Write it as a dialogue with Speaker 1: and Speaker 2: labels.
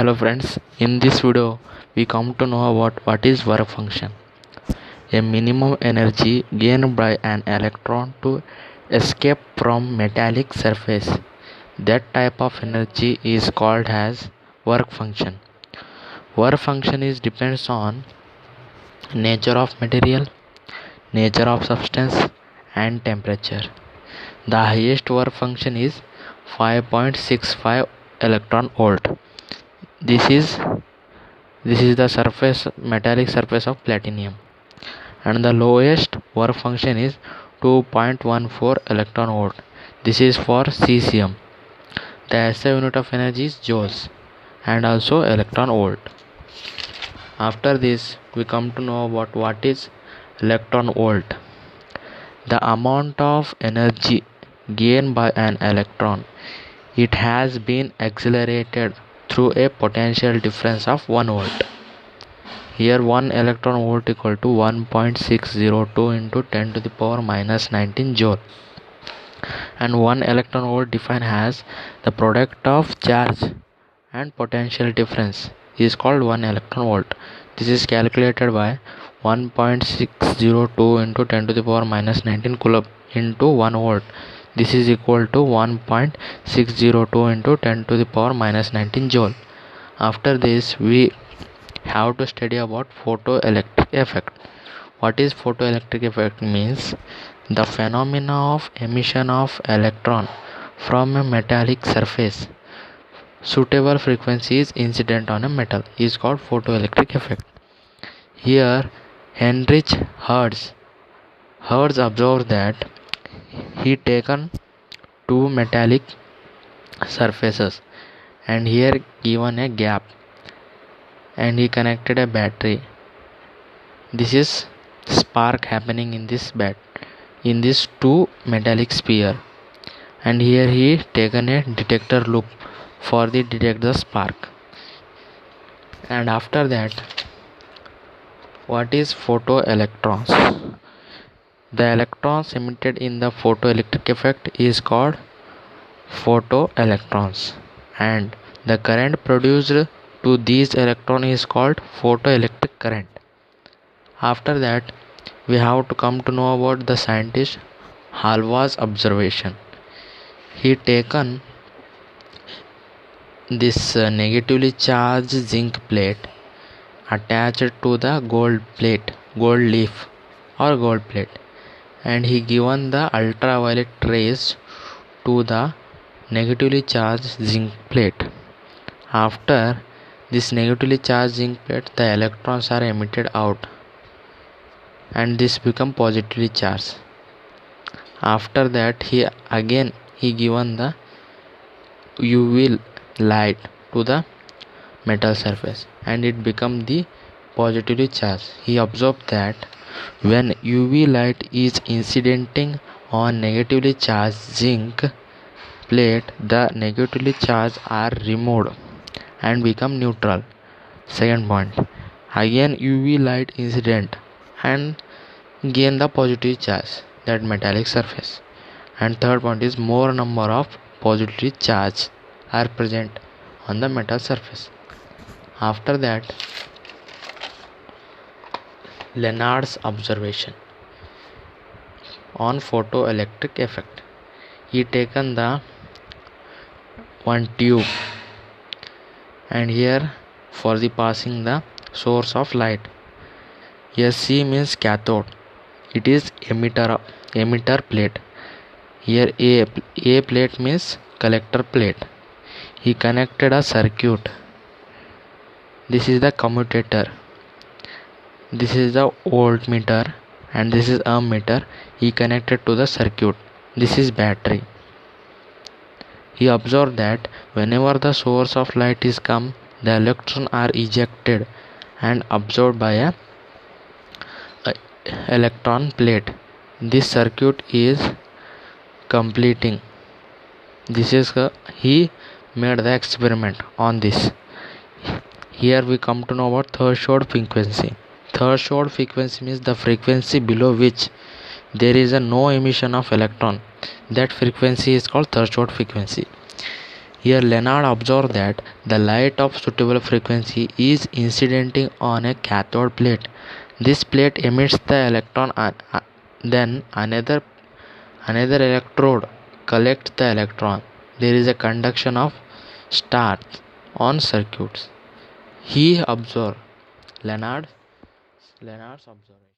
Speaker 1: Hello friends, in this video we come to know about what is work function. A minimum energy gained by an electron to escape from metallic surface. That type of energy is called as work function. Work function is depends on nature of material, nature of substance and temperature. The highest work function is 5.65 electron volt. This is the surface metallic surface of platinum, and the lowest work function is 2.14 electron volt. This is for cesium. The SI unit of energy is joules and also electron volt. After this we come to know about what is electron volt. The amount of energy gained by an electron, it has been accelerated through a potential difference of 1 volt. Here 1 electron volt equal to 1.602 into 10 to the power minus 19 joule, and 1 electron volt defined as the product of charge and potential difference is called 1 electron volt. This is calculated by 1.602 into 10 to the power minus 19 coulomb into 1 volt. This is equal to 1.602 into 10 to the power minus 19 joule. After this we have to study about photoelectric effect. What is photoelectric effect means the phenomena of emission of electron from a metallic surface. Suitable frequency is incident on a metal is called photoelectric effect. Here Heinrich Hertz observed that he taken two metallic surfaces and here given a gap and he connected a battery. This is spark happening in this two metallic sphere, and here he taken a detector loop for the detect the spark. And after that, what is photoelectrons? The electrons emitted in the photoelectric effect is called photoelectrons, and the current produced to these electrons is called photoelectric current. After that we have to come to know about the scientist Halva's observation. He taken this negatively charged zinc plate attached to the gold leaf or gold plate, and he given the ultraviolet rays to the negatively charged zinc plate. After this negatively charged zinc plate, the electrons are emitted out and this become positively charged. After that he given the UV light to the metal surface and it become the positively charged. He observed that when UV light is incidenting on negatively charged zinc plate, the negatively charged are removed and become neutral. Second point, again UV light incident and gain the positive charge, that metallic surface. And third point is more number of positive charge are present on the metal surface. After that, Lenard's observation on photoelectric effect. He taken the one tube and here for the passing the source of light. Here C means cathode, it is emitter plate. Here A plate means collector plate. He connected a circuit. This is the commutator. This is the voltmeter and this is ammeter. He connected to the circuit. This is battery. He observed that whenever the source of light is come, the electrons are ejected and absorbed by a electron plate. This circuit is completing. This is he made the experiment on this. Here we come to know about threshold frequency. Threshold frequency means the frequency below which there is no emission of electron. That frequency is called threshold frequency. Here Leonard observed that the light of suitable frequency is incidenting on a cathode plate. This plate emits the electron then another electrode collects the electron. There is a conduction of stars on circuits. He observed Leonard's observation.